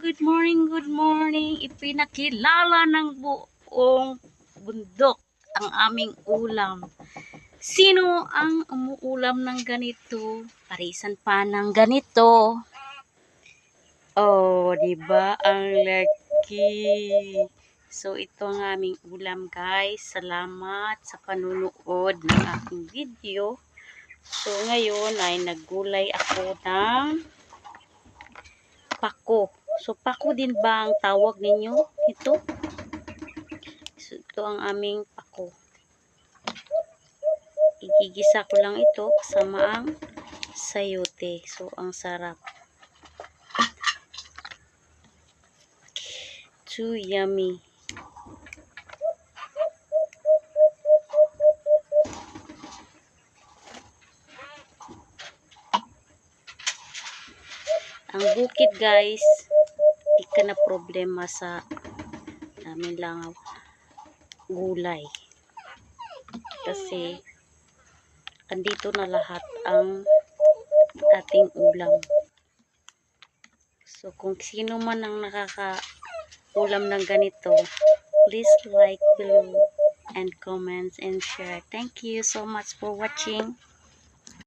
good morning. Ipinakilala ng buong bundok ang aming ulam. Sino ang umuulam ng ganito? Parisan pa ng ganito. Oh, di ba ang laki? So, ito ang aming ulam, guys. Salamat sa panunood ng aking video. So, ngayon ay naggulay ako ng pako. So, pako din ba ang tawag ninyo? Ito. So, ito ang aming pako. Igigisa ko lang ito kasama ang sayote. So, ang sarap. Too yummy. Ang bukid, guys, di ka na problema sa namin lang gulay. Kasi, andito na lahat ang ating ulam. So, kung sino man ang nakaka-ulam ng ganito, please like below and comments and share. Thank you so much for watching.